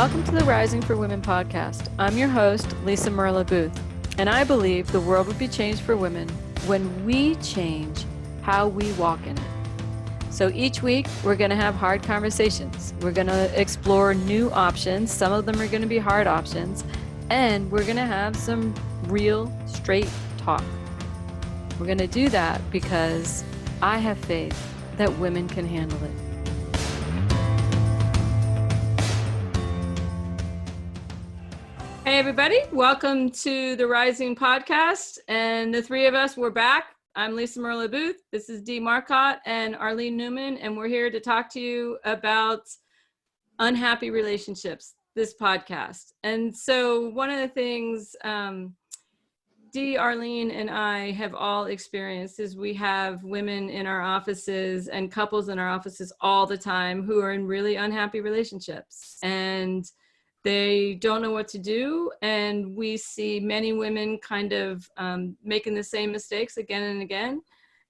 Welcome to the Rising for Women podcast. I'm your host, Lisa Merlo-Booth, and I believe the world would be changed for women when we change how we walk in it. So each week, we're going to have hard conversations. We're going to explore new options. Some of them are going to be hard options, and we're going to have some real, straight talk. We're going to do that because I have faith that women can handle it. Hey everybody, welcome to the Rising podcast, and the three of us, we're back. I'm Lisa Merlo-Booth, this is Dee Marcotte and Arlene Newman, and we're here to talk to you about unhappy relationships, this podcast. And so one of the things Dee, Arlene, and I have all experienced is we have women in our offices and couples in our offices all the time who are in really unhappy relationships, and they don't know what to do. And we see many women kind of making the same mistakes again and again.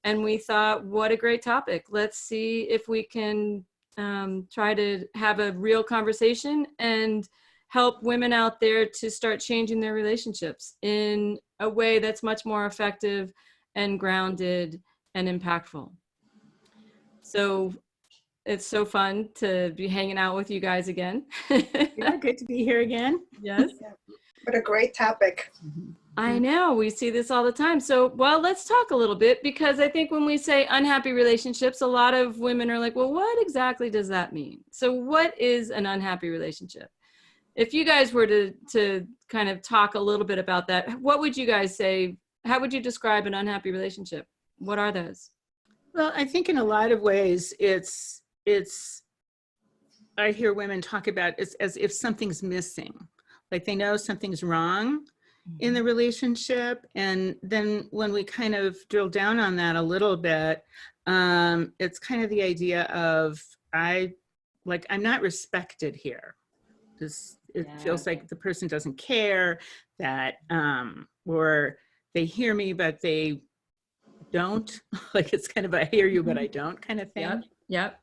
And we thought, what a great topic. Let's see if we can try to have a real conversation and help women out there to start changing their relationships in a way that's much more effective and grounded and impactful. So it's so fun to be hanging out with you guys again. Yeah, good to be here again. Yes. Yeah. What a great topic. I know, we see this all the time. So, well, let's talk a little bit, because I think when we say unhappy relationships, a lot of women are like, well, what exactly does that mean? So what is an unhappy relationship? If you guys were to kind of talk a little bit about that, what would you guys say? How would you describe an unhappy relationship? What are those? Well, I think in a lot of ways, it's I hear women talk about it as if something's missing, like they know something's wrong in the relationship. And then when we kind of drill down on that a little bit, it's kind of the idea of I'm not respected here. It feels like the person doesn't care, that or they hear me but they don't. Like it's kind of a hear you but I don't kind of thing. Yep.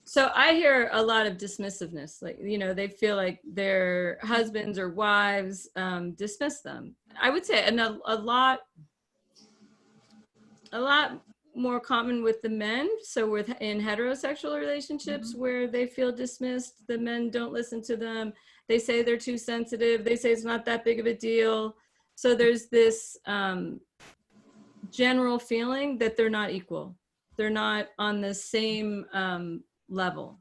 So I hear a lot of dismissiveness, like, you know, they feel like their husbands or wives dismiss them. I would say, and a lot more common with the men. So in heterosexual relationships where they feel dismissed, the men don't listen to them. They say they're too sensitive. They say it's not that big of a deal. So there's this general feeling that they're not equal. They're not on the same level.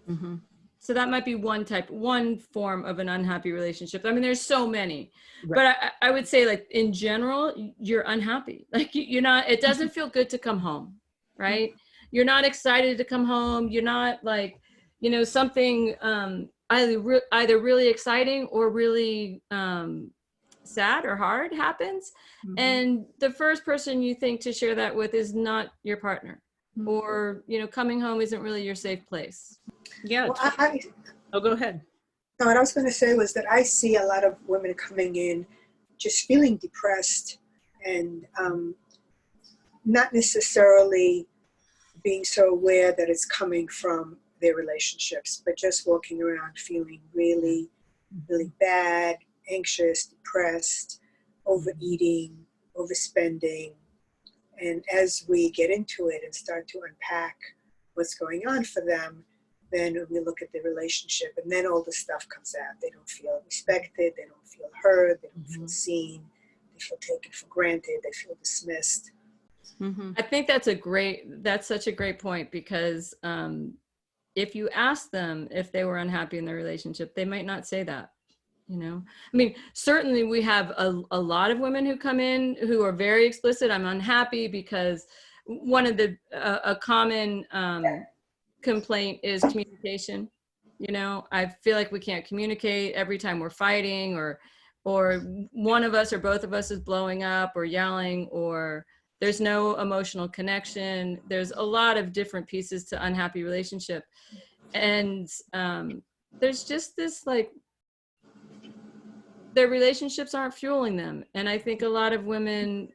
Mm-hmm. So that might be one form of an unhappy relationship. I mean, there's so many, right. But I would say, like, in general, you're unhappy. Like you're not, it doesn't feel good to come home, right? You're not excited to come home. You're not like, you know, something either really exciting or really sad or hard happens. And the first person you think to share that with is not your partner, or, you know, coming home isn't really your safe place. Yeah. Well, go ahead. No, what I was going to say was that I see a lot of women coming in just feeling depressed and not necessarily being so aware that it's coming from their relationships, but just walking around feeling really, really bad, anxious, depressed, overeating, overspending. And as we get into it and start to unpack what's going on for them, then we look at the relationship, and then all the stuff comes out. They don't feel respected, they don't feel heard, they don't feel seen, they feel taken for granted, they feel dismissed. I think that's such a great point, because if you ask them if they were unhappy in their relationship, they might not say that. You know, I mean, certainly we have a lot of women who come in who are very explicit. I'm unhappy because one of a common complaint is communication. You know, I feel like we can't communicate every time we're fighting, or one of us or both of us is blowing up or yelling, or there's no emotional connection. There's a lot of different pieces to unhappy relationship. And there's just this, like, their relationships aren't fueling them. And I think a lot of women,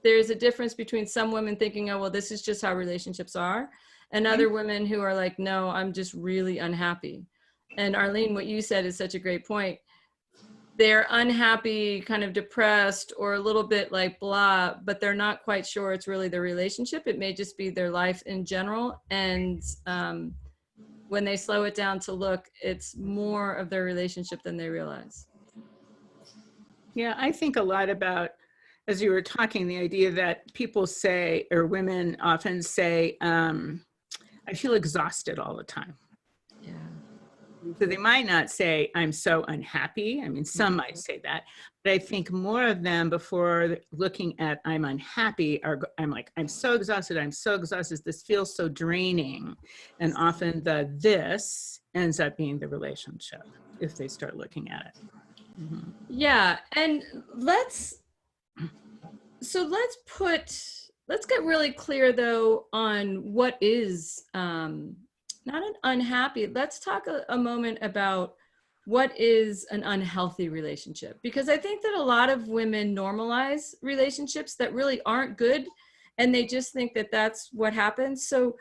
there's a difference between some women thinking, oh, well, this is just how relationships are, and other women who are like, no, I'm just really unhappy. And Arlene, what you said is such a great point. They're unhappy, kind of depressed, or a little bit like blah, but they're not quite sure it's really their relationship. It may just be their life in general. And when they slow it down to look, it's more of their relationship than they realize. Yeah, I think a lot about, as you were talking, the idea that people say, or women often say, I feel exhausted all the time. Yeah. So they might not say, I'm so unhappy. I mean, some might say that, but I think more of them, before looking at I'm unhappy, I'm like, I'm so exhausted. I'm so exhausted. This feels so draining. And often this ends up being the relationship if they start looking at it. Mm-hmm. Yeah. And let's get really clear though on what is not an unhappy. Let's talk a moment about what is an unhealthy relationship, because I think that a lot of women normalize relationships that really aren't good, and they just think that that's what happens. So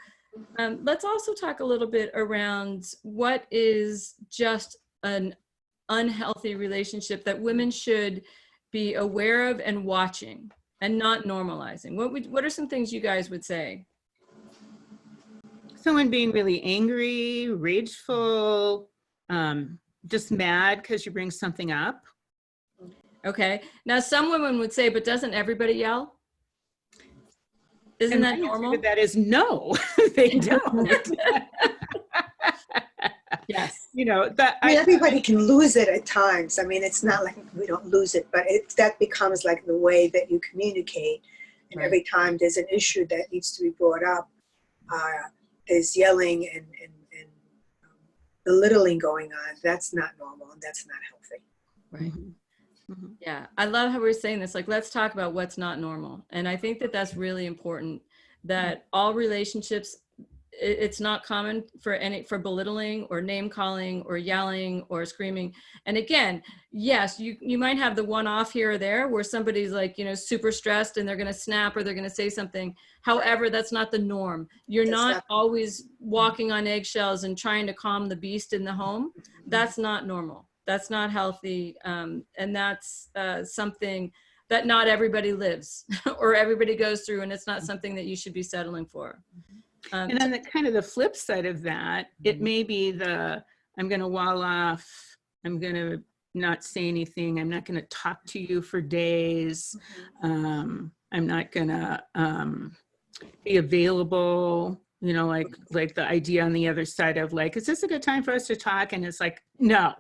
let's also talk a little bit around what is just an unhealthy relationship that women should be aware of and watching and not normalizing. What are some things you guys would say? Someone being really angry, rageful, just mad because you bring something up. Okay. Now, some women would say, but doesn't everybody yell? Isn't that normal? That is no, they don't. Yes. You know, that I mean, everybody can lose it at times. I mean, it's not like we don't lose it, but that becomes like the way that you communicate. And Right. Every time there's an issue that needs to be brought up, there's yelling and belittling going on. That's not normal, and that's not healthy. Right. Mm-hmm. Yeah. I love how we're saying this. Like, let's talk about what's not normal. And I think that that's really important, that all relationships, it's not common for belittling or name calling or yelling or screaming. And again, yes, you might have the one off here or there where somebody's like, super stressed and they're going to snap or they're going to say something. However, that's not the norm. You're not always walking on eggshells and trying to calm the beast in the home. That's not normal. That's not healthy. And that's something that not everybody lives or everybody goes through. And it's not something that you should be settling for. And on the kind of the flip side of that, it may be I'm going to wall off, I'm going to not say anything, I'm not going to talk to you for days, I'm not going to be available, like the idea on the other side of like, is this a good time for us to talk? And it's like, no.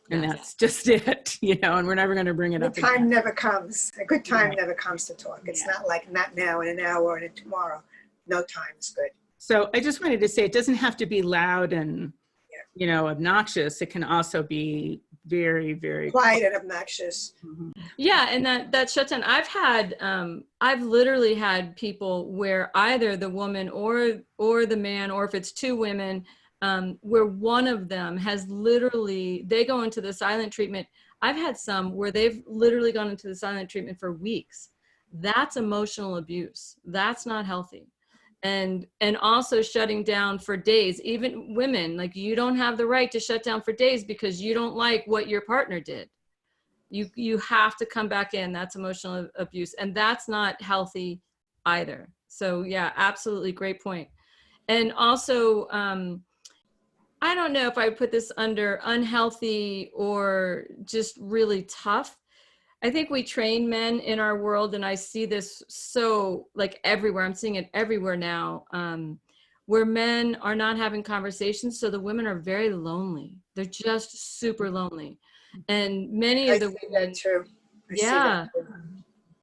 And that's just it, and we're never going to bring it up again. Time never comes. A good time never comes to talk. It's not like not now, in an hour, and tomorrow. No time is good. So I just wanted to say it doesn't have to be loud and, obnoxious. It can also be very, very quiet and obnoxious. Mm-hmm. Yeah, and that shuts down. I've literally had people where either the woman or the man, or if it's two women, where one of them has they go into the silent treatment. I've had some where they've literally gone into the silent treatment for weeks. That's emotional abuse. That's not healthy. And also shutting down for days. Even women, like, you don't have the right to shut down for days because you don't like what your partner did. You have to come back in. That's emotional abuse, and that's not healthy either. So yeah, absolutely, great point. And also, I don't know if I would put this under unhealthy or just really tough. I think we train men in our world, and I see this so like everywhere. I'm seeing it everywhere now, where men are not having conversations. So the women are very lonely. They're just super lonely. And many of the women,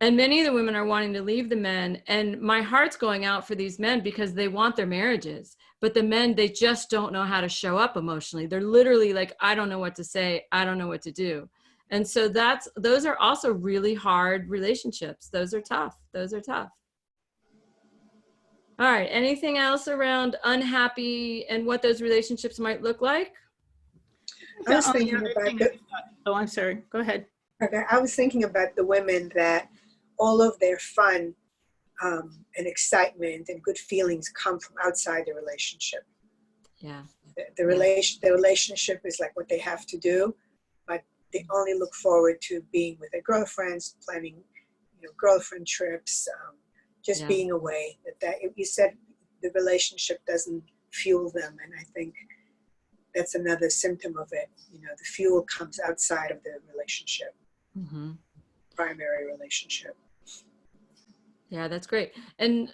and many of the women are wanting to leave the men. And my heart's going out for these men because they want their marriages, but the men, they just don't know how to show up emotionally. They're literally like, I don't know what to say. I don't know what to do. And so those are also really hard relationships. Those are tough. All right. Anything else around unhappy and what those relationships might look like? I was thinking about I'm sorry. Go ahead. Okay. I was thinking about the women that all of their fun and excitement and good feelings come from outside the relationship. Yeah. The relationship is like what they have to do, but they only look forward to being with their girlfriends, planning, girlfriend trips, just being away. That you said the relationship doesn't fuel them, and I think that's another symptom of it. The fuel comes outside of the relationship, primary relationship. Yeah, that's great. And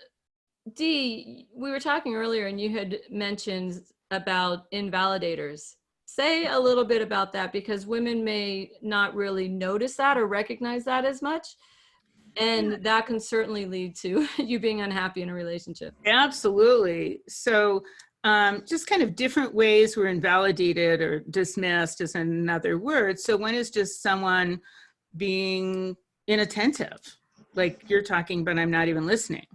Dee, we were talking earlier and you had mentioned about invalidators. Say a little bit about that, because women may not really notice that or recognize that as much. And that can certainly lead to you being unhappy in a relationship. Absolutely. So just kind of different ways we're invalidated or dismissed is another word. So one is just someone being inattentive, like you're talking, but I'm not even listening,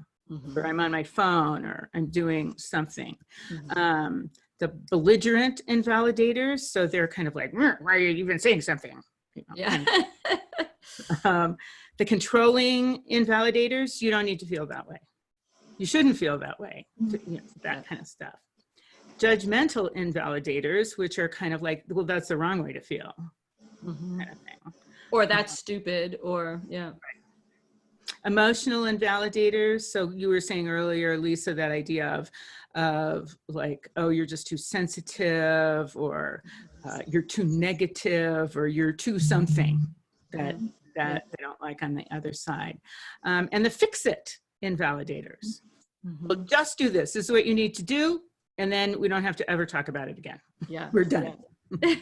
or I'm on my phone, or I'm doing something. The belligerent invalidators, so they're kind of like, why are you even saying something? Yeah. The controlling invalidators, you don't need to feel that way. You shouldn't feel that way, that kind of stuff. Judgmental invalidators, which are kind of like, well, that's the wrong way to feel, kind of thing. Or that's stupid, or Emotional invalidators. So you were saying earlier, Lisa, that idea of like, oh, you're just too sensitive, or you're too negative, or you're too something that they don't like on the other side. And the fix-it invalidators. Well, just do this. This is what you need to do, and then we don't have to ever talk about it again. Yeah, we're done. Yeah.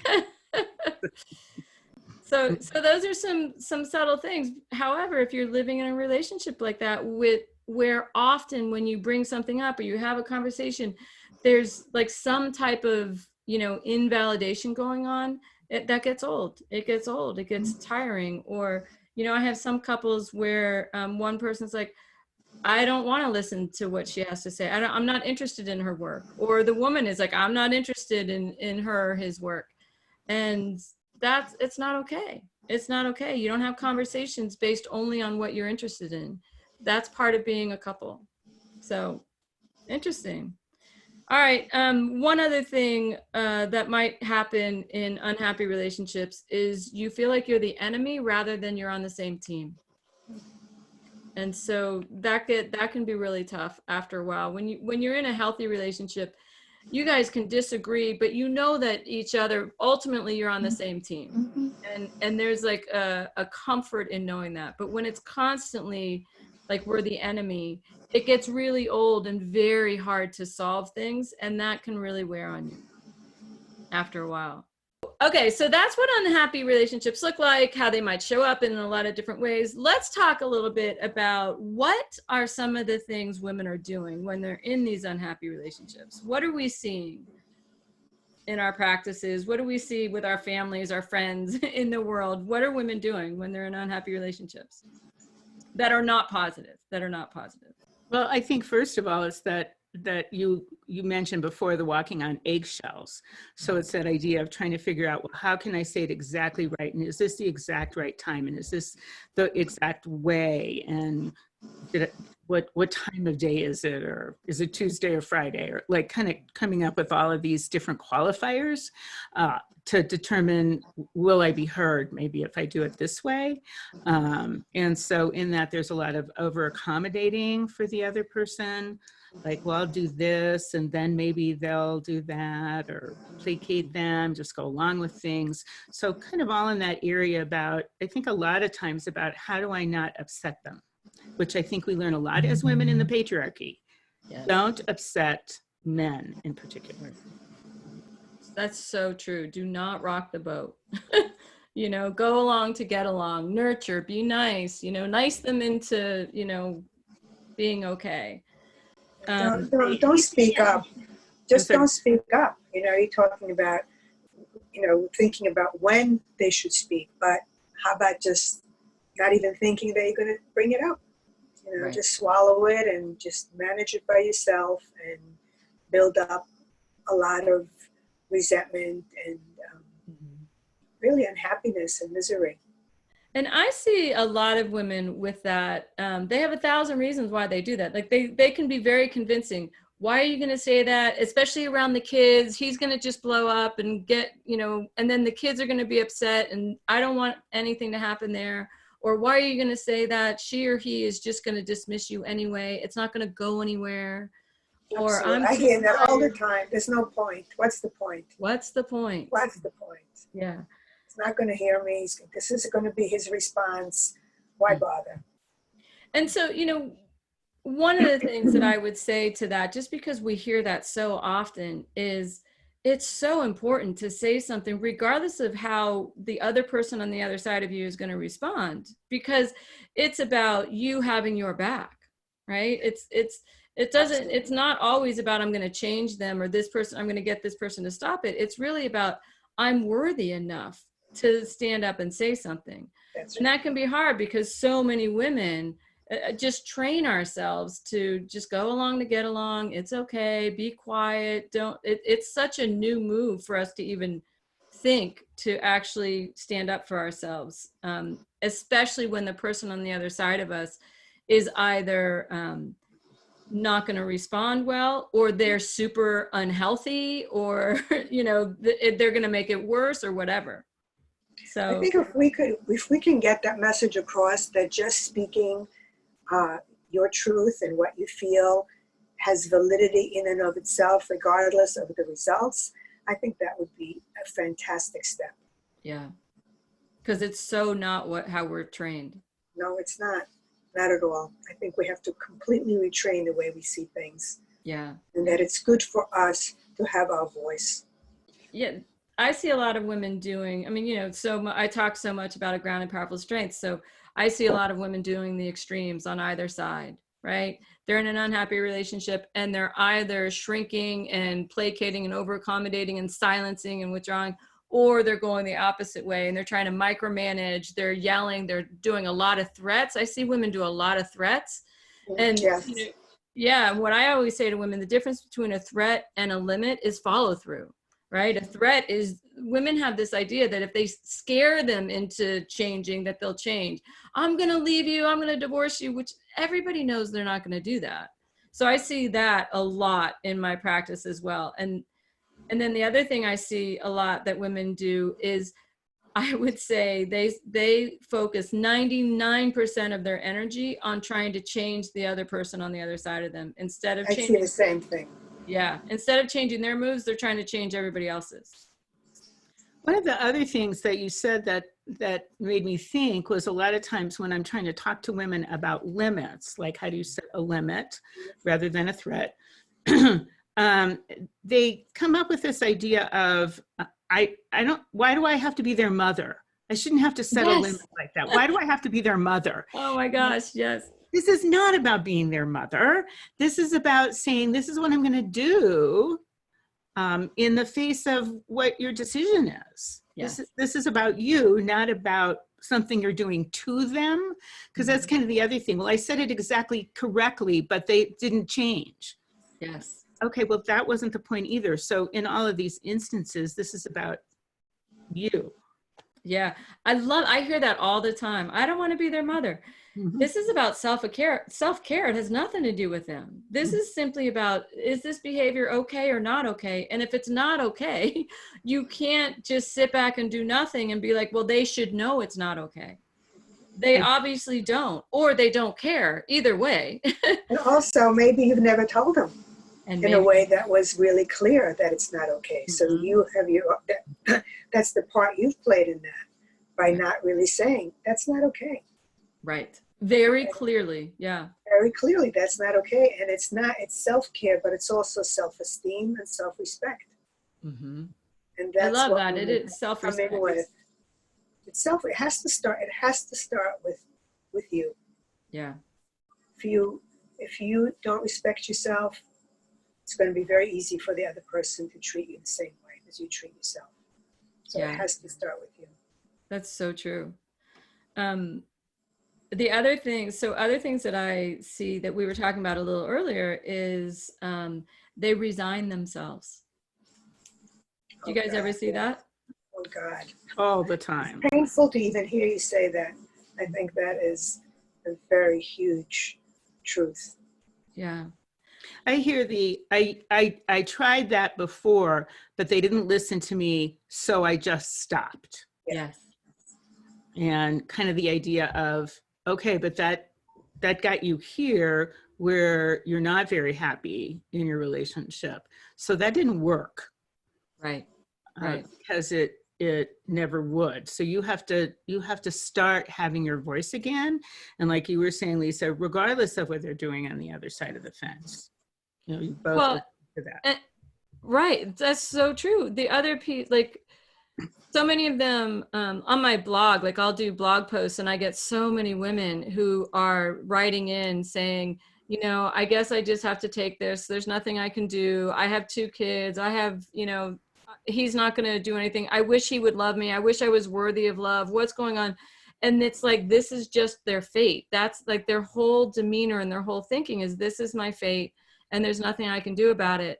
So those are some subtle things. However, if you're living in a relationship like that, where often when you bring something up or you have a conversation, there's like some type of invalidation going on, that gets old. It gets tiring. Or I have some couples where one person's like, I don't want to listen to what she has to say. I'm not interested in her work. Or the woman is like, I'm not interested in her or his work. And it's not okay. It's not okay. You don't have conversations based only on what you're interested in. That's part of being a couple. So interesting. All right. One other thing that might happen in unhappy relationships is you feel like you're the enemy rather than you're on the same team. And so that can be really tough after a while. When you're in a healthy relationship, you guys can disagree, but that each other, ultimately you're on the same team. And there's like a comfort in knowing that. But when it's constantly like we're the enemy, it gets really old and very hard to solve things. And that can really wear on you after a while. Okay, so that's what unhappy relationships look like, how they might show up in a lot of different ways. Let's talk a little bit about what are some of the things women are doing when they're in these unhappy relationships. What are we seeing in our practices? What do we see with our families, our friends in the world? What are women doing when they're in unhappy relationships that are not positive, Well, I think first of all, it's that you mentioned before, the walking on eggshells. So it's that idea of trying to figure out, well, how can I say it exactly right? And is this the exact right time? And is this the exact way? And what time of day is it? Or is it Tuesday or Friday? Or like kind of coming up with all of these different qualifiers to determine, will I be heard maybe if I do it this way? And so in that, there's a lot of over accommodating for the other person. Like, well, I'll do this, and then maybe they'll do that, or placate them, just go along with things. So kind of all in that area about, I think a lot of times about how do I not upset them, which I think we learn a lot as women in the patriarchy. Yes. Don't upset men in particular. That's so true. Do not rock the boat. Go along to get along, nurture, be nice, nice them into, being okay. Don't speak up. Just don't speak up. You're talking about, thinking about when they should speak, but how about just not even thinking that you're going to bring it up? Right. Just swallow it and just manage it by yourself and build up a lot of resentment and really unhappiness and misery. And I see a lot of women with that. They have 1,000 reasons why they do that. Like they can be very convincing. why are you going to say that? Especially around the kids, he's going to just blow up and get, and then the kids are going to be upset and I don't want anything to happen there. Or why are you going to say that? She or he is just going to dismiss you anyway. It's not going to go anywhere. Or Absolutely. I hear that all the time. There's no point. What's the point? What's the point? What's the point? Yeah. He's not going to hear me. This is going to be his response. Why bother? And so, one of the things that I would say to that, just because we hear that so often, is it's so important to say something regardless of how the other person on the other side of you is going to respond, because it's about you having your back, right? It's not always about I'm going to change them or this person, I'm going to get this person to stop it. It's really about I'm worthy enough to stand up and say something. And that can be hard because so many women just train ourselves to just go along to get along. It's okay. Be quiet. It's such a new move for us to even think to actually stand up for ourselves, especially when the person on the other side of us is either not going to respond well, or they're super unhealthy, or, they're going to make it worse or whatever. So I think if we can get that message across that just speaking your truth and what you feel has validity in and of itself, regardless of the results, I think that would be a fantastic step. Yeah, because it's so not how we're trained. No, it's not at all. I think we have to completely retrain the way we see things. Yeah, and that it's good for us to have our voice. Yeah, I see a lot of women doing, I talk so much about a grounded, powerful strength. So I see a lot of women doing the extremes on either side, right? They're in an unhappy relationship and they're either shrinking and placating and over accommodating and silencing and withdrawing, or they're going the opposite way and they're trying to micromanage, they're yelling, they're doing a lot of threats. I see women do a lot of threats. And yes. What I always say to women, the difference between a threat and a limit is follow through. Right? A threat is, women have this idea that if they scare them into changing, that they'll change. I'm going to leave you. I'm going to divorce you, which everybody knows they're not going to do that. So I see that a lot in my practice as well. And then the other thing I see a lot that women do is, I would say they focus 99% of their energy on trying to change the other person on the other side of them instead of changing. I see the same thing. Yeah. Instead of changing their moves, they're trying to change everybody else's. One of the other things that you said that made me think was, a lot of times when I'm trying to talk to women about limits, like how do you set a limit rather than a threat, they come up with this idea of, why do I have to be their mother? I shouldn't have to set a limit like that. Why do I have to be their mother? Oh my gosh, yes. This is not about being their mother. This is about saying, this is what I'm going to do in the face of what your decision is. Yes. This is about you, not about something you're doing to them. Because that's kind of the other thing. Well, I said it exactly correctly, but they didn't change. Yes. Okay, well, that wasn't the point either. So in all of these instances, this is about you. Yeah, I hear that all the time. I don't want to be their mother. Mm-hmm. This is about self-care. Self-care, it has nothing to do with them. This is simply about, is this behavior okay or not okay? And if it's not okay, you can't just sit back and do nothing and be like, well, they should know it's not okay. They obviously don't, or they don't care. Either way. And also, maybe you've never told them in a way that was really clear that it's not okay. So you have that's the part you've played in that, by not really saying that's not okay. Right. Very clearly. Yeah. Very clearly, that's not okay. And it's self-care, but it's also self-esteem and self-respect. Mm-hmm. And that's, I love that. It is self-respect. It has to start with you. Yeah. If you don't respect yourself, it's going to be very easy for the other person to treat you the same way as you treat yourself. So it has to start with you. That's so true. The other things that I see that we were talking about a little earlier is they resign themselves. Do you guys ever see that? Oh God. All the time. It's painful to even hear you say that. I think that is a very huge truth. Yeah. I hear I tried that before, but they didn't listen to me, so I just stopped. Yes. And kind of the idea of, okay, but that got you here where you're not very happy in your relationship. So that didn't work. Right. Right. Because it never would. So you have to start having your voice again. And like you were saying, Lisa, regardless of what they're doing on the other side of the fence, you know, you both Well, listen to that. right. That's so true. The other piece, like so many of them on my blog, like I'll do blog posts and I get so many women who are writing in saying, you know, I guess I just have to take this. There's nothing I can do. I have 2 kids. I have, you know, he's not going to do anything. I wish he would love me. I wish I was worthy of love. What's going on? And it's like, this is just their fate. That's like their whole demeanor and their whole thinking is, this is my fate and there's nothing I can do about it.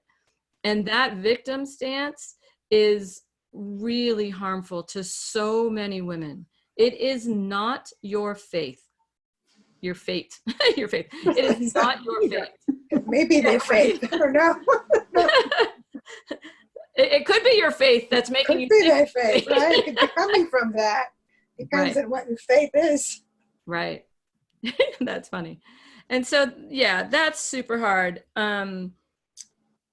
And that victim stance is really harmful to so many women. It is not your faith. Your fate. Your faith. It is not your fate. Maybe their faith. I don't know. It could be your faith that's making you Could be think their faith, right? It could be coming from that. Depends on what your faith is. Right. That's funny. And so, yeah, that's super hard.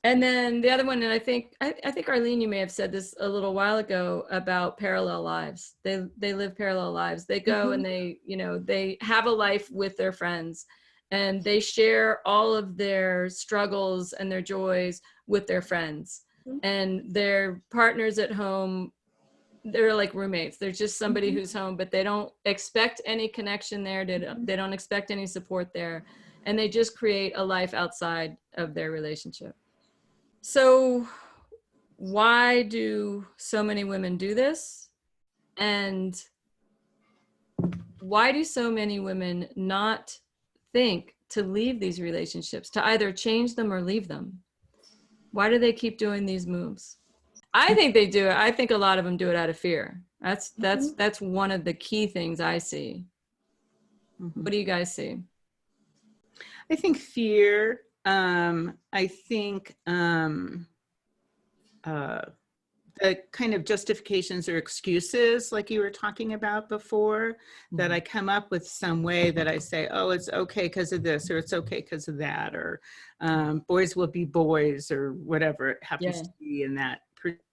And then the other one, and I think Arlene, you may have said this a little while ago about parallel lives. They live parallel lives. They go and they, you know, they have a life with their friends and they share all of their struggles and their joys with their friends. And their partners at home, they're like roommates. They're just somebody who's home, but they don't expect any connection there. They don't expect any support there. And they just create a life outside of their relationship. So why do so many women do this? And why do so many women not think to leave these relationships, to either change them or leave them? Why do they keep doing these moves? I think they do it. I think a lot of them do it out of fear. That's one of the key things I see. What do you guys see? I think fear. I think the kind of justifications or excuses, like you were talking about before, that I come up with some way that I say, oh, it's okay because of this, or it's okay because of that, or boys will be boys, or whatever it happens to be in that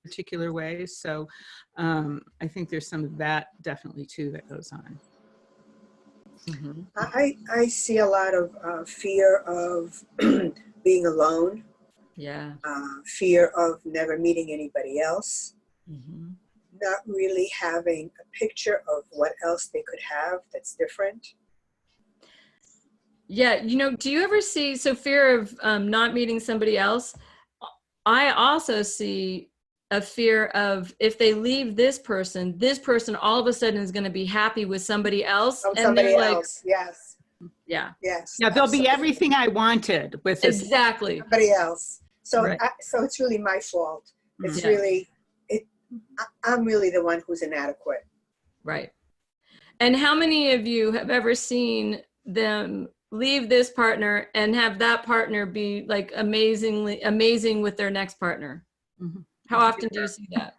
particular way. So I think there's some of that definitely too that goes on. I see a lot of fear of being alone. Yeah. Fear of never meeting anybody else. Not really having a picture of what else they could have that's different. Yeah, you know, do you ever see, so fear of not meeting somebody else? I also see a fear of, if they leave this person all of a sudden is going to be happy with somebody else. Oh, and somebody they're else, like, yes. Yeah. Yes. Yeah, they'll be everything I wanted with this. Exactly. Somebody else. So, Right. So it's really my fault. It's really, I'm really the one who's inadequate. Right. And how many of you have ever seen them leave this partner and have that partner be like amazing with their next partner? How often do you see that?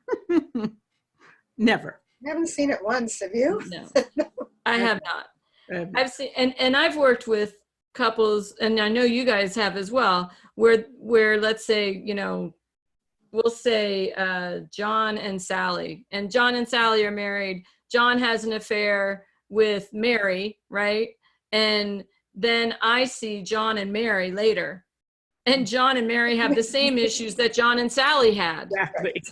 Never. I haven't seen it once, have you? No, I have not. I've seen, and I've worked with couples, and I know you guys have as well, where let's say, you know, we'll say John and Sally are married. John has an affair with Mary, right? And then I see John and Mary later, and John and Mary have the same issues that John and Sally had. Exactly.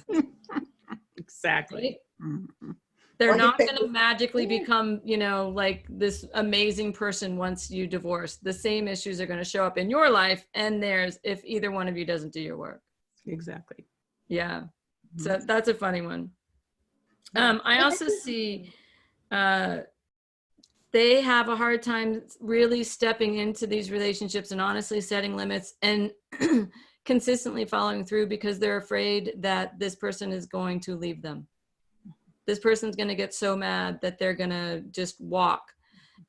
Exactly. Right? They're not going to magically become, you know, like this amazing person once you divorce. The same issues are going to show up in your life and theirs if either one of you doesn't do your work. Exactly. Yeah. So that's a funny one. I also see they have a hard time really stepping into these relationships and honestly setting limits and consistently following through because they're afraid that this person is going to leave them. This person's going to get so mad that they're going to just walk.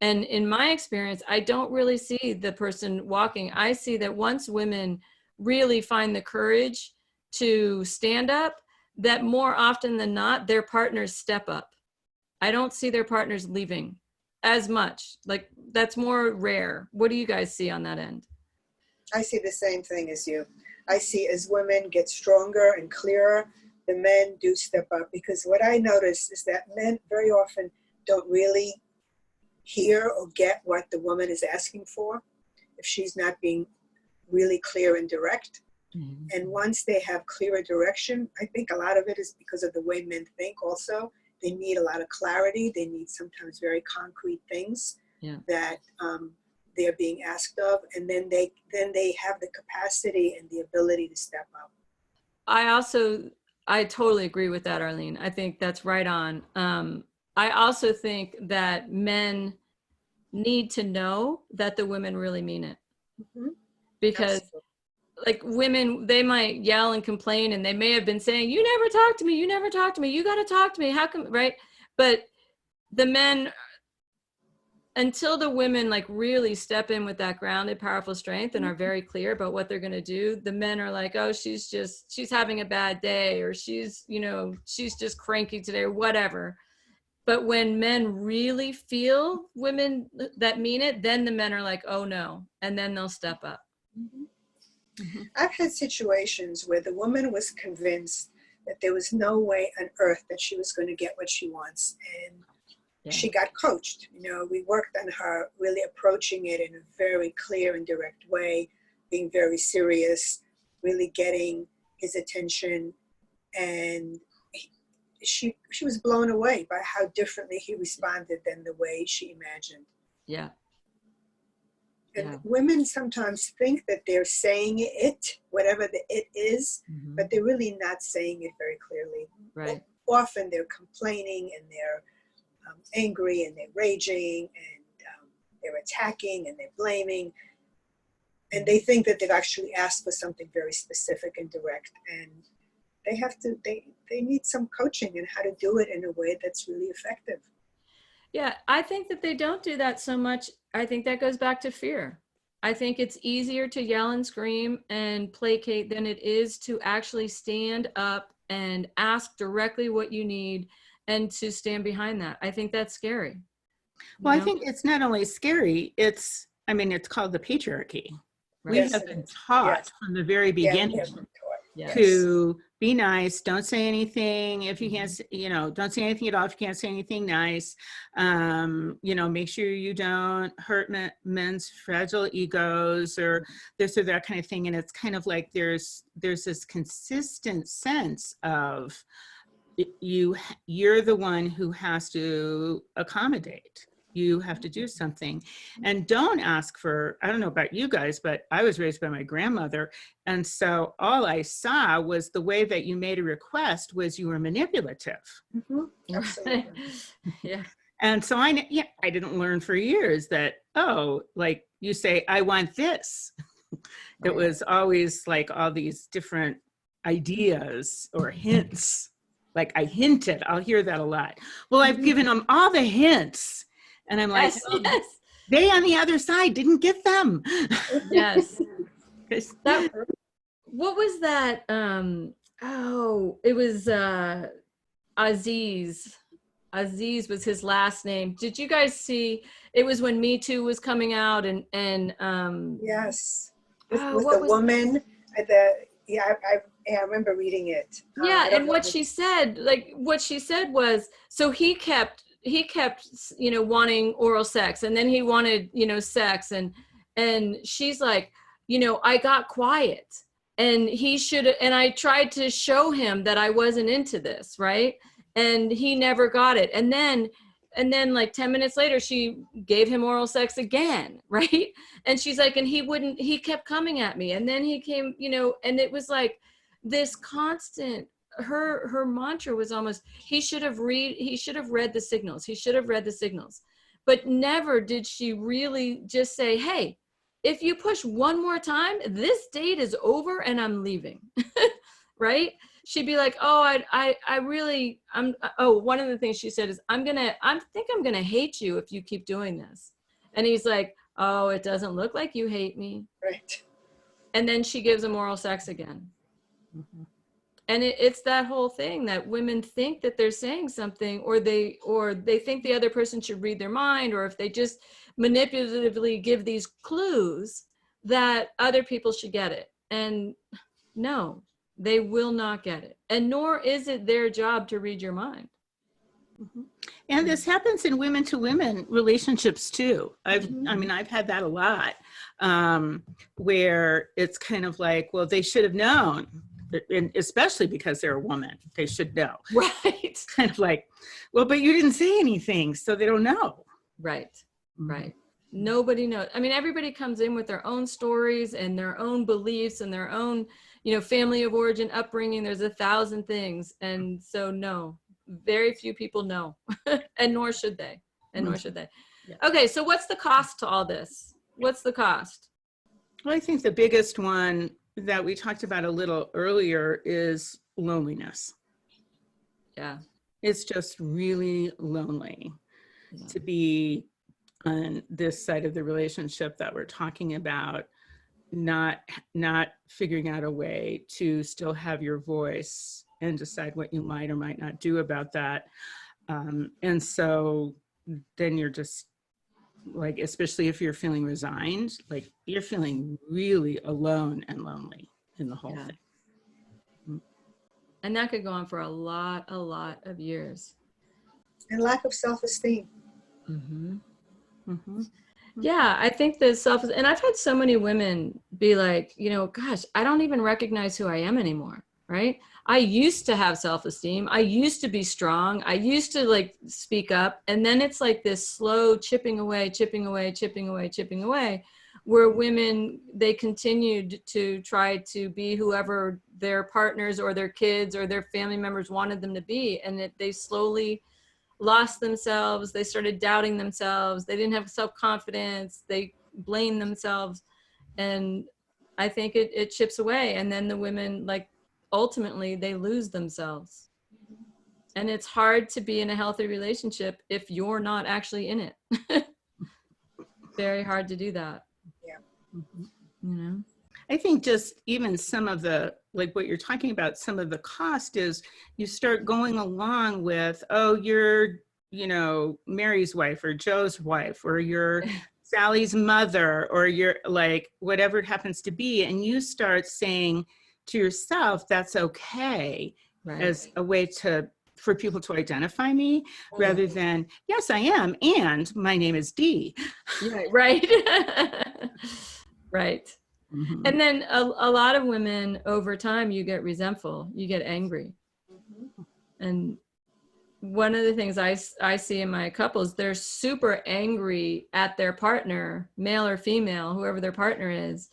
And in my experience, I don't really see the person walking. I see that once women really find the courage to stand up, that more often than not, their partners step up. I don't see their partners leaving as much. Like, that's more rare. What do you guys see on that end? I see the same thing as you. I see as women get stronger and clearer, the men do step up, because what I notice is that men very often don't really hear or get what the woman is asking for if she's not being really clear and direct. Mm-hmm. And once they have clearer direction, I think a lot of it is because of the way men think also. They need a lot of clarity. They need sometimes very concrete things that they're being asked of, and then they have the capacity and the ability to step up. I totally agree with that, Arlene. I think that's right on. I also think that men need to know that the women really mean it. Mm-hmm. Because like women, they might yell and complain, and they may have been saying, you never talk to me, you never talk to me, you got to talk to me, how come, right? But the men, until the women like really step in with that grounded, powerful strength and are very clear about what they're going to do, the men are like, oh, she's having a bad day, or she's just cranky today, or whatever. But when men really feel women that mean it, then the men are like, oh no, and then they'll step up. Mm-hmm. Mm-hmm. I've had situations where the woman was convinced that there was no way on earth that she was going to get what she wants, and she got coached. We worked on her really approaching it in a very clear and direct way, being very serious, really getting his attention, and she was blown away by how differently he responded than the way she imagined. Yeah. And women sometimes think that they're saying it, whatever the it is, but they're really not saying it very clearly. Right. Often they're complaining, and they're angry, and they're raging, and they're attacking, and they're blaming. And they think that they've actually asked for something very specific and direct. And they need some coaching in how to do it in a way that's really effective. Yeah, I think that they don't do that so much. I think that goes back to fear. I think it's easier to yell and scream and placate than it is to actually stand up and ask directly what you need and to stand behind that. I think that's scary. Well, I think it's not only scary, it's called the patriarchy. Right. We have been taught from the very beginning to be nice, don't say anything if you can't, don't say anything at all if you can't say anything nice. Make sure you don't hurt men's fragile egos or this or that kind of thing. And it's kind of like there's this consistent sense of you're the one who has to accommodate. You have to do something, and don't ask for, I don't know about you guys, but I was raised by my grandmother. And so all I saw was the way that you made a request was you were manipulative. Mm-hmm. Absolutely. Yeah. And so I didn't learn for years that, like you say, I want this. It was always like all these different ideas or hints. Like I hinted, I'll hear that a lot. Well, I've given them all the hints. And I'm like, yes. They on the other side didn't get them. Yes. What was that? It was Aziz. Aziz was his last name. Did you guys see? It was when Me Too was coming out, and yes, with the woman. I remember reading it. And what she said was, so he kept wanting oral sex, and then he wanted sex, and she's like, I got quiet, and I tried to show him that I wasn't into this, right? And he never got it, and then like 10 minutes later she gave him oral sex again, right? And she's like, and he kept coming at me, and then he came, and it was like this constant. Her mantra was almost, he should have read the signals. But never did she really just say, hey, if you push one more time, this date is over and I'm leaving. Right? she'd be like, oh, I really, one of the things she said is, I think I'm gonna hate you if you keep doing this. And he's like, oh, it doesn't look like you hate me. Right. And then she gives him oral sex again. Mhm. And it's that whole thing that women think that they're saying something, or they think the other person should read their mind, or if they just manipulatively give these clues that other people should get it. And no, they will not get it. And nor is it their job to read your mind. Mhm. And this happens in women to women relationships too. I mean, I've had that a lot, where it's kind of like, well, they should have known, and especially because they're a woman, they should know. Right. Kind of like, well, but you didn't say anything, so they don't know. Right. Mhm. Right. Nobody knows. I mean, everybody comes in with their own stories and their own beliefs and their own, family of origin, upbringing. There's 1,000 things. And so, no, very few people know, and nor should they. Yeah. Okay. So what's the cost to all this? What's the cost? Well, I think the biggest one that we talked about a little earlier is loneliness. Yeah. It's just really lonely Yeah. to be on this side of the relationship that we're talking about, not figuring out a way to still have your voice and decide what you might or might not do about that. And so then you're just like, especially if you're feeling resigned, like you're feeling really alone and lonely in the whole Yeah. thing. And that could go on for a lot of years. And lack of self-esteem. Mm-hmm. Mm-hmm. Yeah, I think and I've had so many women be like, gosh, I don't even recognize who I am anymore, right? I used to have self-esteem. I used to be strong. I used to like speak up. And then it's like this slow chipping away, where women, they continued to try to be whoever their partners or their kids or their family members wanted them to be. And they slowly lost themselves. They started doubting themselves. They didn't have self-confidence. They blamed themselves. And I think it chips away. And then the women, like, ultimately they lose themselves. And it's hard to be in a healthy relationship if you're not actually in it. Very hard to do that. Yeah. I think just even some of the, like what you're talking about, some of the cost is you start going along with, oh, you're, Mary's wife or Joe's wife, or you're Sally's mother, or you're like, whatever it happens to be. And you start saying to yourself, that's okay, Right. as a way for people to identify me, rather than, yes, I am. And my name is Dee. Yeah, right. Right. Mm-hmm. And then a lot of women, over time, you get resentful, you get angry. Mm-hmm. And one of the things I see in my couples, they're super angry at their partner, male or female, whoever their partner is.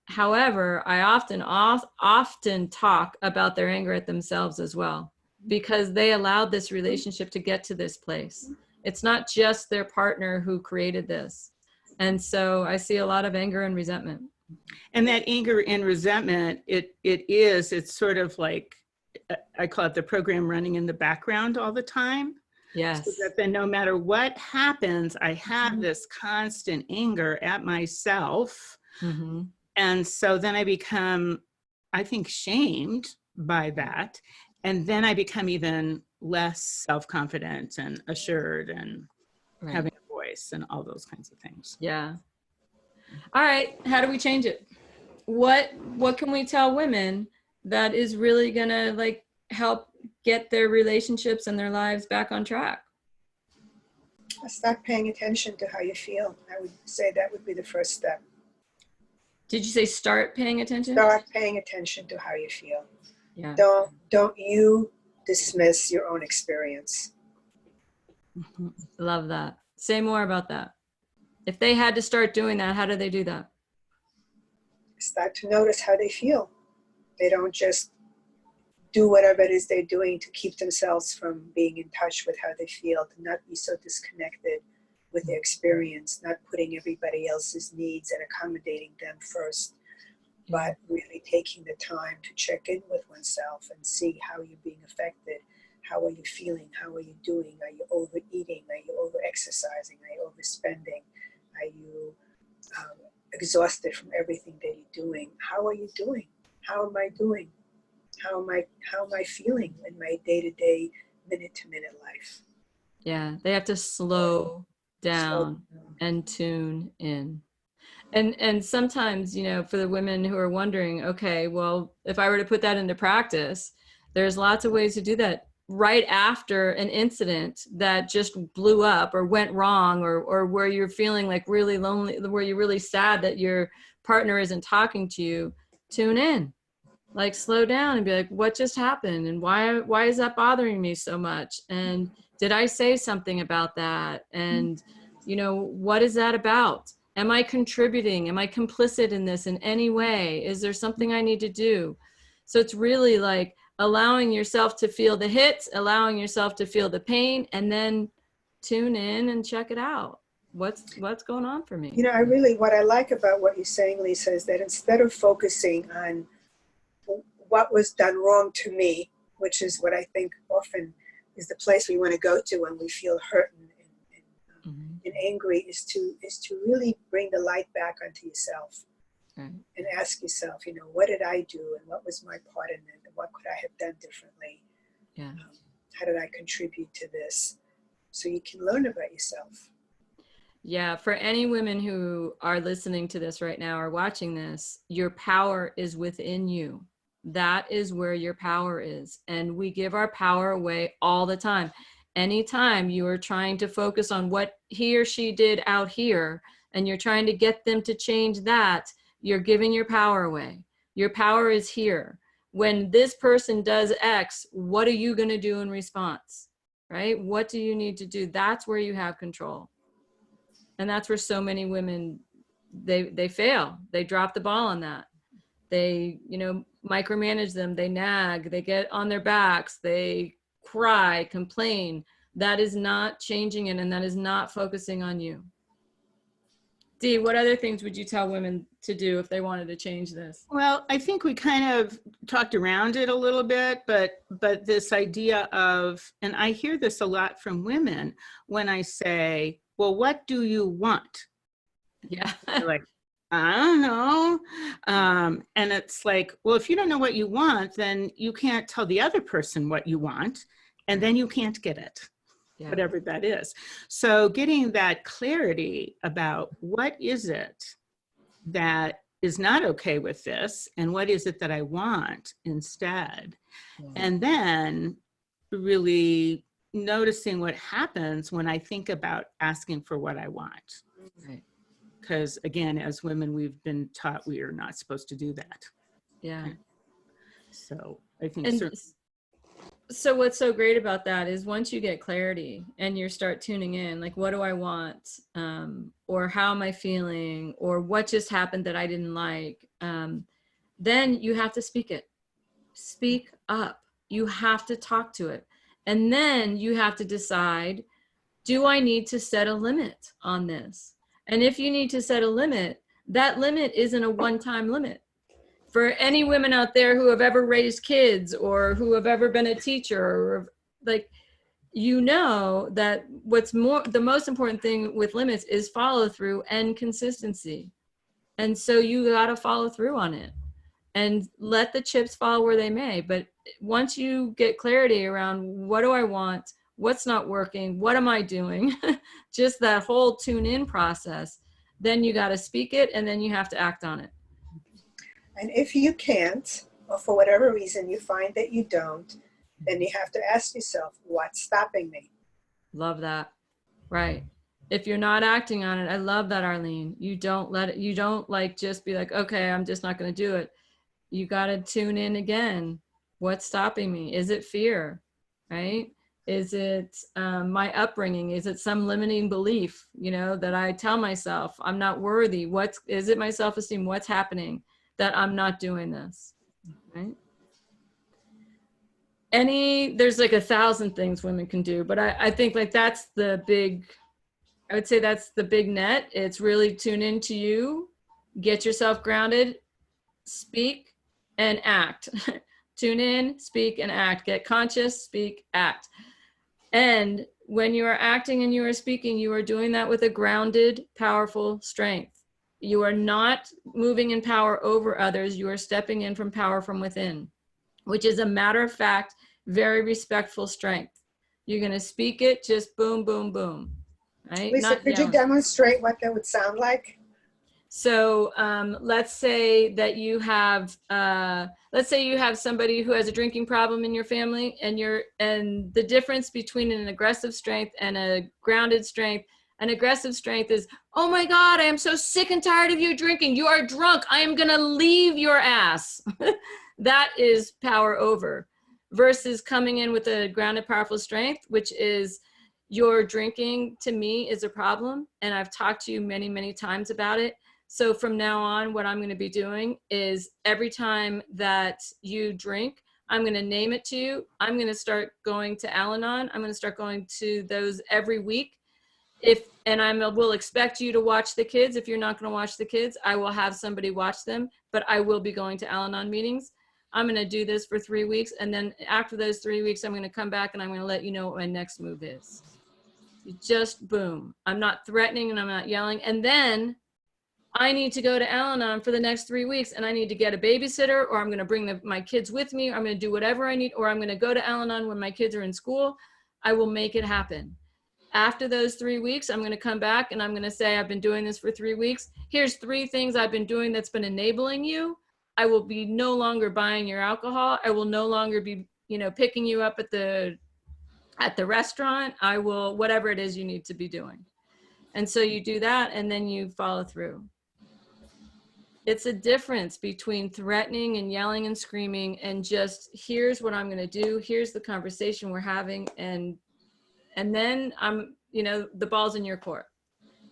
However, I often talk about their anger at themselves as well, because they allowed this relationship to get to this place. It's not just their partner who created this. And so I see a lot of anger and resentment. And that anger and resentment, it's sort of like, I call it the program running in the background all the time. Yes. So that then no matter what happens, I have this constant anger at myself. Mm-hmm. And so then I become, I think, shamed by that. And then I become even less self-confident and assured and having a voice and all those kinds of things. Yeah. All right. How do we change it? What can we tell women that is really gonna like help get their relationships and their lives back on track? Start paying attention to how you feel. I would say that would be the first step. Did you say start paying attention? Start paying attention to how you feel. Yeah. Don't you dismiss your own experience. Mm-hmm. Love that. Say more about that. If they had to start doing that, how do they do that? Start to notice how they feel. They don't just do whatever it is they're doing to keep themselves from being in touch with how they feel, to not be so disconnected with their experience, not putting everybody else's needs and accommodating them first. but really taking the time to check in with oneself and see how you're being affected. How are you feeling? How are you doing? Are you overeating? Are you over-exercising? Are you overspending? Are you exhausted from everything that you're doing? How are you doing? How am I doing? How am I feeling in my day-to-day, minute-to-minute life? Yeah, they have to slow down and tune in. And sometimes, you know, for the women who are wondering, okay, well, if I were to put that into practice, there's lots of ways to do that right after an incident that just blew up or went wrong, or where you're feeling like really lonely, where you're really sad that your partner isn't talking to you. Tune in, like slow down and be like, what just happened? And why is that bothering me so much? And did I say something about that? And, you know, what is that about? Am I contributing? Am I complicit in this in any way? Is there something I need to do? So it's really like allowing yourself to feel the hits, allowing yourself to feel the pain, and then tune in and check it out. What's going on for me? You know, what I like about what you're saying, Lisa, is that instead of focusing on what was done wrong to me, which is what I think often is the place we want to go to when we feel hurt and angry, is to really bring the light back onto yourself. Right. And ask yourself, you know, what did I do and what was my part in it and what could I have done differently? Yeah. How did I contribute to this? So you can learn about yourself. Yeah, for any women who are listening to this right now or watching this, your power is within you. That is where your power is. And we give our power away all the time. Anytime you are trying to focus on what he or she did out here and you're trying to get them to change that, you're giving your power away. Your power is here. When this person does X, what are you going to do in response? Right? What do you need to do? That's where you have control. And that's where so many women, they fail. They drop the ball on that. They, you know, micromanage them. They nag. They get on their backs. They cry, complain. That is not changing it, and that is not focusing on you. Dee, what other things would you tell women to do if they wanted to change this? Well, I think we kind of talked around it a little bit, but this idea of, and I hear this a lot from women when I say, well, what do you want? Yeah. They're like, I don't know. And it's like, well, if you don't know what you want, then you can't tell the other person what you want, and then you can't get it. Yeah. Whatever that is. So getting that clarity about what is it that is not okay with this and what is it that I want instead. Yeah. And then really noticing what happens when I think about asking for what I want. Right. Because again, as women, we've been taught we are not supposed to do that. Yeah. So I think so what's so great about that is once you get clarity and you start tuning in, like, what do I want? Or how am I feeling? Or what just happened that I didn't like? Then you have to speak it. Speak up. You have to talk to it. And then you have to decide, do I need to set a limit on this? And if you need to set a limit, that limit isn't a one-time limit. For any women out there who have ever raised kids or who have ever been a teacher, or like, you know that the most important thing with limits is follow through and consistency. And so you got to follow through on it and let the chips fall where they may. But once you get clarity around what do I want, what's not working, what am I doing, just that whole tune in process, then you got to speak it and then you have to act on it. And if you can't, or for whatever reason you find that you don't, then you have to ask yourself, what's stopping me? Love that. Right. If you're not acting on it, I love that, Arlene. You don't like just be like, okay, I'm just not going to do it. You got to tune in again. What's stopping me? Is it fear? Right? Is it my upbringing? Is it some limiting belief, you know, that I tell myself I'm not worthy? Is it my self-esteem? What's happening that I'm not doing this? Right? There's like 1,000 things women can do, but I think like I would say that's the big net. It's really tune into you, get yourself grounded, speak, and act. Tune in, speak, and act. Get conscious, speak, act. And when you are acting and you are speaking, you are doing that with a grounded, powerful strength. You are not moving in power over others. You are stepping in from power from within, which is a matter of fact, very respectful strength. You're going to speak it, just boom, boom, boom. Right? Lisa, Not could you yelling. demonstrate what that would sound like? So let's say that you have, let's say you have somebody who has a drinking problem in your family, and the difference between an aggressive strength and a grounded strength. An aggressive strength is, oh my God, I am so sick and tired of you drinking. You are drunk. I am gonna leave your ass. That is power over. Versus coming in with a grounded, powerful strength, which is, your drinking to me is a problem, and I've talked to you many, many times about it. So from now on, what I'm going to be doing is every time that you drink, I'm going to name it to you. I'm going to start going to Al-Anon. I'm going to start going to those every week. And I will expect you to watch the kids. If you're not going to watch the kids, I will have somebody watch them, but I will be going to Al-Anon meetings. I'm going to do this for 3 weeks. And then after those 3 weeks, I'm going to come back and I'm going to let you know what my next move is. Just boom. I'm not threatening and I'm not yelling. And then I need to go to Al-Anon for the next 3 weeks, and I need to get a babysitter, or I'm going to bring my kids with me. Or I'm going to do whatever I need, or I'm going to go to Al-Anon when my kids are in school. I will make it happen. After those 3 weeks, I'm going to come back and I'm going to say, I've been doing this for 3 weeks. Here's 3 things I've been doing that's been enabling you. I will be no longer buying your alcohol. I will no longer be, picking you up at the restaurant. I will, whatever it is you need to be doing. And so you do that, and then you follow through. It's a difference between threatening and yelling and screaming and just, here's what I'm going to do. Here's the conversation we're having. And then the ball's in your court,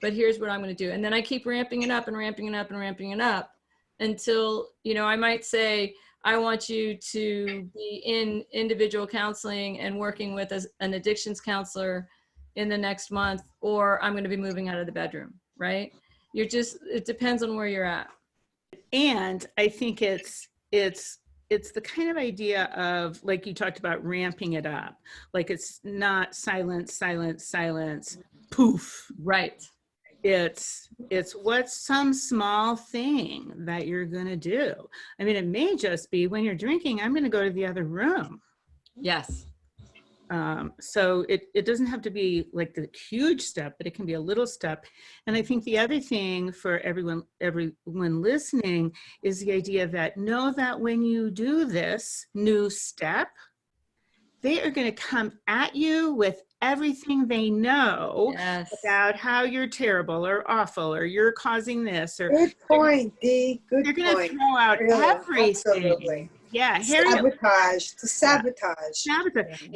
but here's what I'm going to do. And then I keep ramping it up and ramping it up and ramping it up until, I might say, I want you to be in individual counseling and working with an addictions counselor in the next month, or I'm going to be moving out of the bedroom, right? It depends on where you're at. And I think it's the kind of idea of, like you talked about, ramping it up. Like, it's not silence, silence, silence, poof. Right. It's what's some small thing that you're going to do. I mean, it may just be, when you're drinking, I'm going to go to the other room. Yes. So it doesn't have to be like the huge step, but it can be a little step. And I think the other thing for everyone listening is the idea that, know that when you do this new step, they are going to come at you with everything they know about how you're terrible or awful, or you're causing this. Or good point, Dee. Good point. They're going to throw out everything. Absolutely. Yeah, sabotage.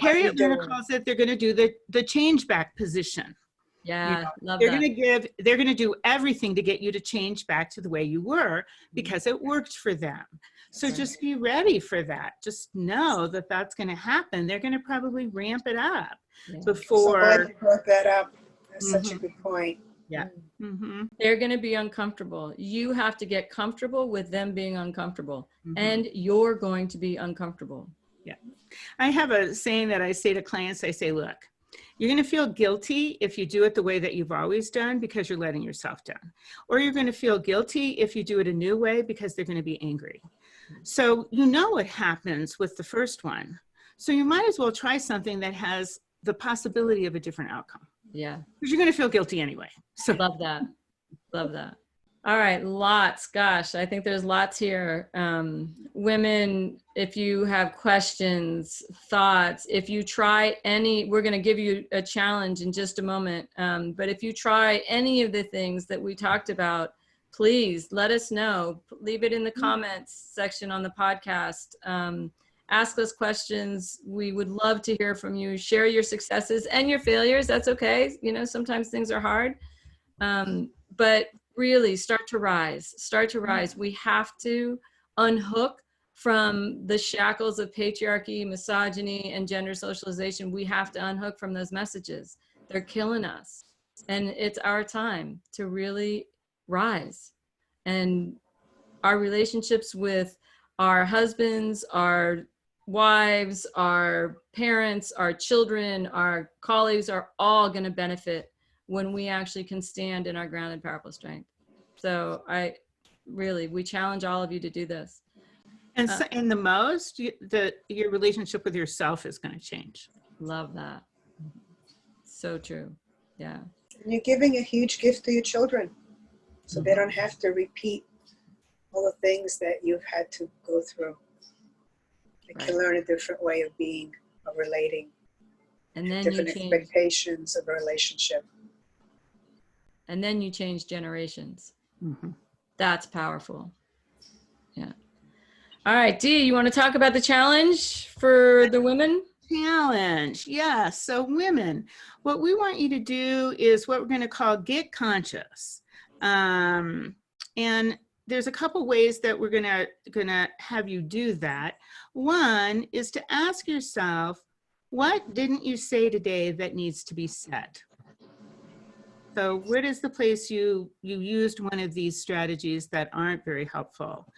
Harriet Mill calls it, they're going to do the change back position. Yeah, love they're that. They're going to do everything to get you to change back to the way you were, because it worked for them. So just be ready for that. Just know that that's going to happen. They're going to probably ramp it up before. So glad you brought that up. That's such a good point. Yeah. Mm-hmm. They're going to be uncomfortable. You have to get comfortable with them being uncomfortable, and you're going to be uncomfortable. Yeah. I have a saying that I say to clients. I say, look, you're going to feel guilty if you do it the way that you've always done, because you're letting yourself down. Or you're going to feel guilty if you do it a new way, because they're going to be angry. So what happens with the first one. So you might as well try something that has the possibility of a different outcome. Yeah. Because you're going to feel guilty anyway. So love that. Love that. All right. Lots. Gosh, I think there's lots here. Women, if you have questions, thoughts, if you try we're going to give you a challenge in just a moment. But if you try any of the things that we talked about, please let us know. Leave it in the comments section on the podcast. Ask us questions. We would love to hear from you. Share your successes and your failures. That's okay. Sometimes things are hard. But really start to rise. We have to unhook from the shackles of patriarchy, misogyny, and gender socialization. We have to unhook from those messages. They're killing us. And it's our time to really rise. And our relationships with our husbands, our wives, our parents, our children, our colleagues are all going to benefit when we actually can stand in our grounded, powerful strength. So we challenge all of you to do this. And so, and the most, your relationship with yourself is going to change. Love that. So true. Yeah. And you're giving a huge gift to your children, so they don't have to repeat all the things that you've had to go through. They can learn a different way of being, of relating, and then different expectations of a relationship. And then you change generations. Mm-hmm. That's powerful. Yeah. All right, Dee, you want to talk about the challenge for the women? Challenge, yeah. So women, what we want you to do is what we're going to call get conscious. And there's a couple ways that we're gonna have you do that. One is to ask yourself, what didn't you say today that needs to be said? So where is the place you used one of these strategies that aren't very helpful?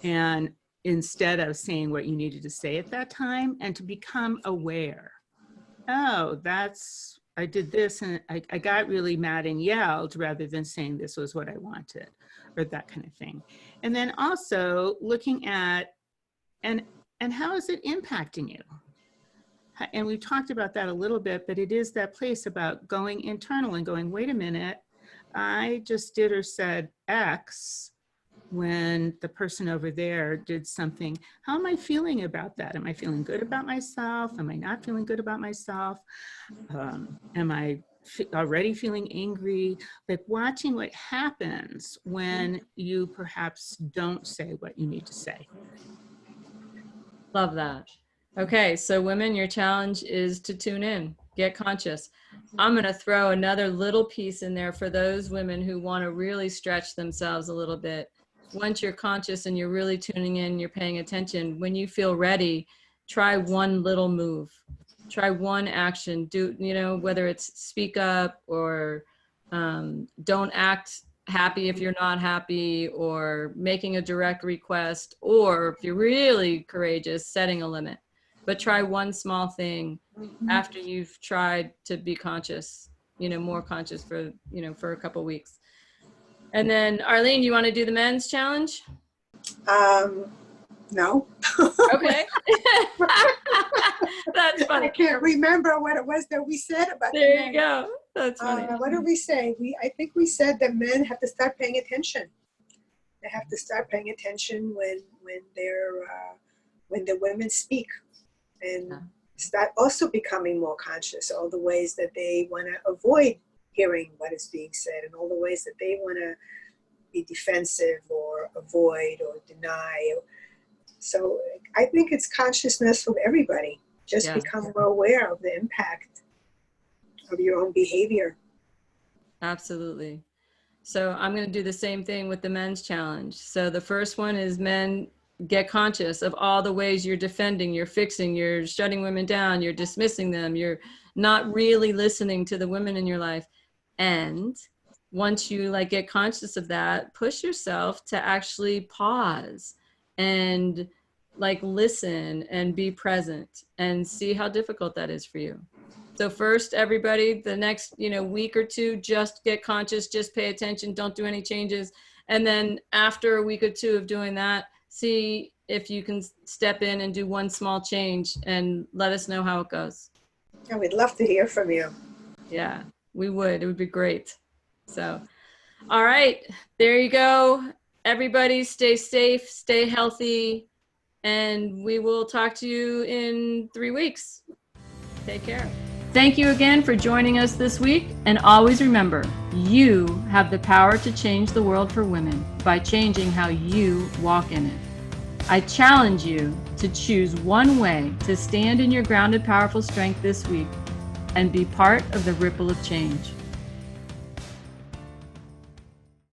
And instead of saying what you needed to say at that time, and to become aware. Oh, I did this and I got really mad and yelled rather than saying this was what I wanted, or that kind of thing. And then also looking at, and how is it impacting you? And we've talked about that a little bit, but it is that place about going internal and going, wait a minute, I just did or said X when the person over there did something. How am I feeling about that? Am I feeling good about myself? Am I not feeling good about myself? Am I already feeling angry? Like watching what happens when you perhaps don't say what you need to say. Love that. Okay, so women, your challenge is to tune in, get conscious. I'm going to throw another little piece in there for those women who want to really stretch themselves a little bit. Once you're conscious and you're really tuning in, you're paying attention, when you feel ready, try one little move. Try one action. Do, whether it's speak up or don't act happy if you're not happy, or making a direct request, or if you're really courageous, setting a limit. But try one small thing after you've tried to be conscious, more conscious for a couple weeks. And then Arlene, you want to do the men's challenge? No. Okay. That's funny. I can't remember what it was that we said about there you go. That's funny. What did we say? I think we said that men have to start paying attention. They have to start paying attention when the women speak, and start also becoming more conscious. All the ways that they want to avoid hearing what is being said, and all the ways that they want to be defensive or avoid or deny. So I think it's consciousness for everybody. Just become more aware of the impact of your own behavior. Absolutely. So I'm going to do the same thing with the men's challenge. So the first one is men, get conscious of all the ways you're defending, you're fixing, you're shutting women down, you're dismissing them, you're not really listening to the women in your life. And once you get conscious of that, push yourself to actually pause and listen and be present, and see how difficult that is for you. So first, everybody, the next week or two, just get conscious, just pay attention, don't do any changes. And then after a week or two of doing that, see if you can step in and do one small change, and let us know how it goes. Yeah, we'd love to hear from you. Yeah, we would. It would be great. So, all right, there you go. Everybody stay safe, stay healthy, and we will talk to you in 3 weeks. Take care. Thank you again for joining us this week. And always remember, you have the power to change the world for women by changing how you walk in it. I challenge you to choose one way to stand in your grounded, powerful strength this week and be part of the ripple of change.